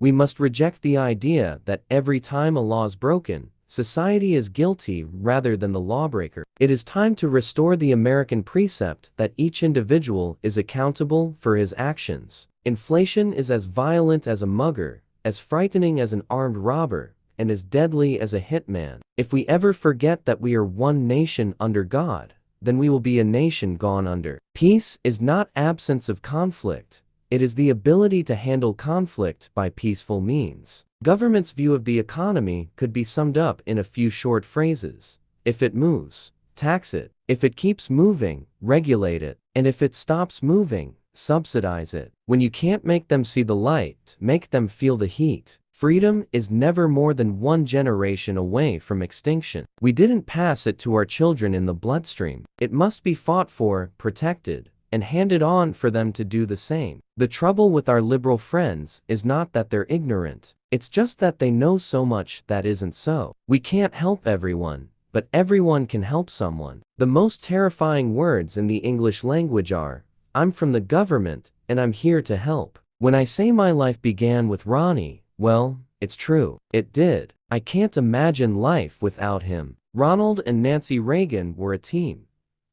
We must reject the idea that every time a law is broken, society is guilty rather than the lawbreaker. It is time to restore the American precept that each individual is accountable for his actions. Inflation is as violent as a mugger, as frightening as an armed robber, and as deadly as a hitman. If we ever forget that we are one nation under God, then we will be a nation gone under. Peace is not absence of conflict. It is the ability to handle conflict by peaceful means. Government's view of the economy could be summed up in a few short phrases. If it moves, tax it. If it keeps moving, regulate it. And if it stops moving, subsidize it. When you can't make them see the light, make them feel the heat. Freedom is never more than one generation away from extinction. We didn't pass it to our children in the bloodstream. It must be fought for, protected, and handed on for them to do the same. The trouble with our liberal friends is not that they're ignorant. It's just that they know so much that isn't so. We can't help everyone, but everyone can help someone. The most terrifying words in the English language are, "I'm from the government, and I'm here to help." When I say my life began with Ronnie, well, it's true. It did. I can't imagine life without him. Ronald and Nancy Reagan were a team.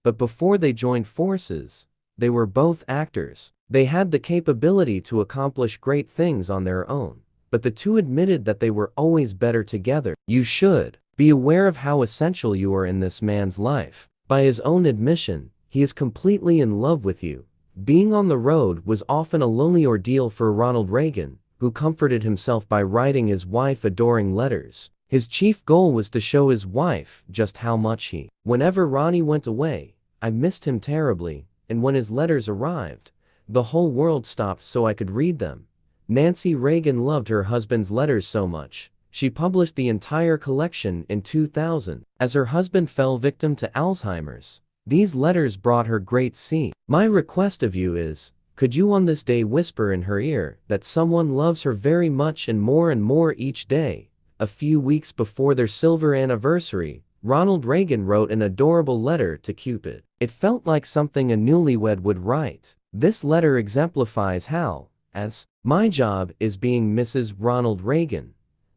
But before they joined forces, they were both actors. They had the capability to accomplish great things on their own. But the two admitted that they were always better together. You should be aware of how essential you are in this man's life. By his own admission, he is completely in love with you. Being on the road was often a lonely ordeal for Ronald Reagan, who comforted himself by writing his wife adoring letters. His chief goal was to show his wife just how much he. Whenever Ronnie went away, I missed him terribly, and when his letters arrived, the whole world stopped so I could read them. Nancy Reagan loved her husband's letters so much, she published the entire collection in 2000. As her husband fell victim to Alzheimer's, these letters brought her great see. My request of you is, could you on this day whisper in her ear that someone loves her very much and more each day? A few weeks before their silver anniversary, Ronald Reagan wrote an adorable letter to Cupid. It felt like something a newlywed would write. This letter exemplifies how, as my job is being Mrs. Ronald Reagan.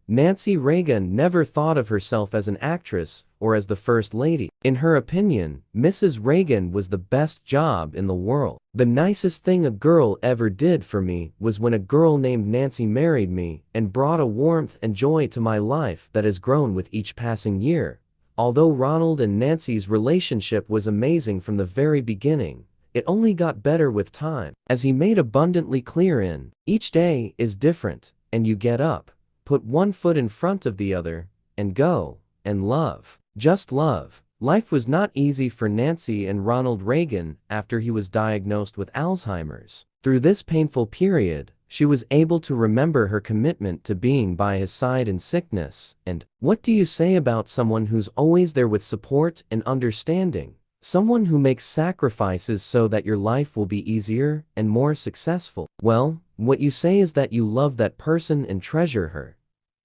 Nancy Reagan never thought of herself as an actress or as the First Lady. In her opinion, Mrs. Reagan was the best job in the world. The nicest thing a girl ever did for me was when a girl named Nancy married me and brought a warmth and joy to my life that has grown with each passing year. Although Ronald and Nancy's relationship was amazing from the very beginning, it only got better with time. As he made abundantly clear in, each day is different, and you get up, put one foot in front of the other, and go, and love. Just love. Life was not easy for Nancy and Ronald Reagan after he was diagnosed with Alzheimer's. Through this painful period, she was able to remember her commitment to being by his side in sickness. And what do you say about someone who's always there with support and understanding? Someone who makes sacrifices so that your life will be easier and more successful. Well, what you say is that you love that person and treasure her.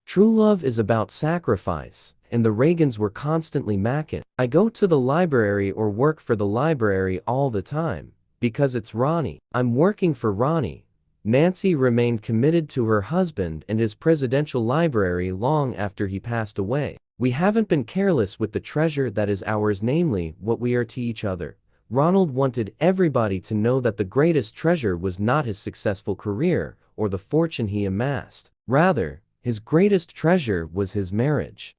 True love is about sacrifice, and the Reagans were constantly macking. I go to the library or work for the library all the time, because it's Ronnie. I'm working for Ronnie. Nancy remained committed to her husband and his presidential library long after he passed away. We haven't been careless with the treasure that is ours, namely, what we are to each other. Ronald wanted everybody to know that the greatest treasure was not his successful career or the fortune he amassed. Rather, his greatest treasure was his marriage.